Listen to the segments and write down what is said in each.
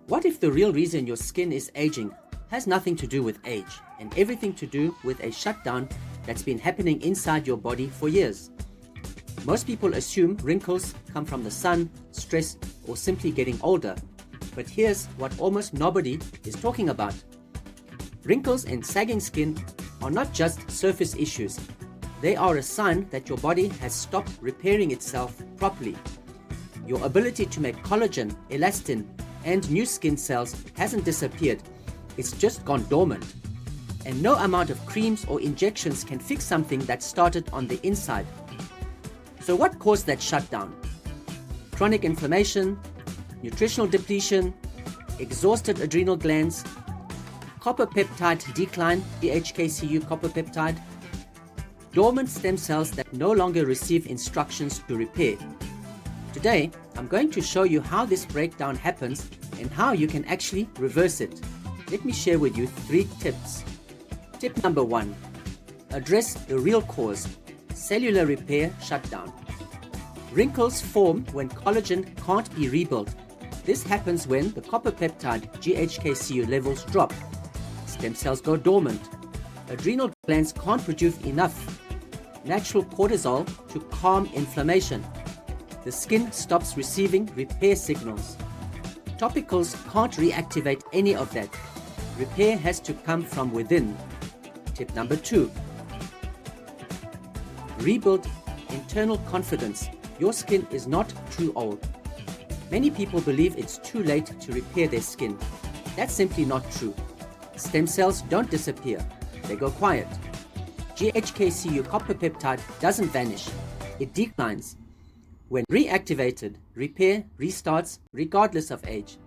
What if the real reason your skin is aging has nothing to do with age and everything to do with a shutdown that's been happening inside your body for years? Most people assume wrinkles come from the sun, stress, or simply getting older. But here's what almost nobody is talking about. Wrinkles and sagging skin are not just surface issues. They are a sign that your body has stopped repairing itself properly. Your ability to make collagen, elastin, and new skin cells hasn't disappeared. It's just gone dormant. And no amount of creams or injections can fix something that started on the inside. So what caused that shutdown? Chronic inflammation, nutritional depletion, exhausted adrenal glands, copper peptide decline, DHKCU copper peptide, dormant stem cells that no longer receive instructions to repair. Today, I'm going to show you how this breakdown happens and how you can actually reverse it. Let me share with you 3 tips. Tip number 1, address the real cause, cellular repair shutdown. Wrinkles form when collagen can't be rebuilt. This happens when the copper peptide GHKCU levels drop. Stem cells go dormant. Adrenal glands can't produce enough natural cortisol to calm inflammation. The skin stops receiving repair signals. Topicals can't reactivate any of that. Repair has to come from within. Tip number 2, rebuild internal confidence. Your skin is not too old. Many people believe it's too late to repair their skin. That's simply not true. Stem cells don't disappear, they go quiet. GHKCU copper peptide doesn't vanish, it declines. When reactivated, repair restarts regardless of age.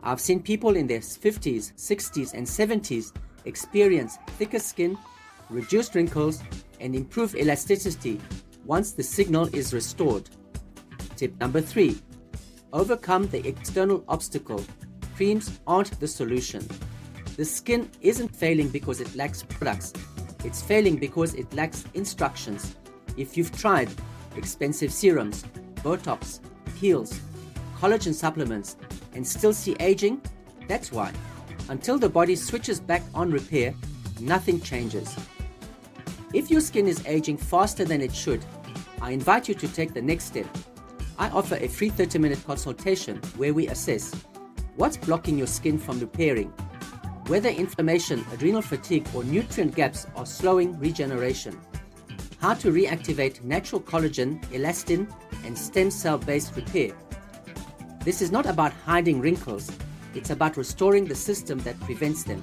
I've seen people in their 50s, 60s, and 70s experience thicker skin, reduced wrinkles, and improved elasticity once the signal is restored. Tip number 3, overcome the external obstacle. Creams aren't the solution. The skin isn't failing because it lacks products. It's failing because it lacks instructions. If you've tried expensive serums, Botox, peels, collagen supplements, and still see aging, that's why. Until the body switches back on repair, nothing changes. If your skin is aging faster than it should, I invite you to take the next step. I offer a free 30-minute consultation where we assess what's blocking your skin from repairing, whether inflammation, adrenal fatigue, or nutrient gaps are slowing regeneration, how to reactivate natural collagen, elastin, and stem cell-based repair. This is not about hiding wrinkles, it's about restoring the system that prevents them.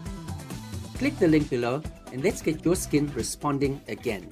Click the link below and let's get your skin responding again.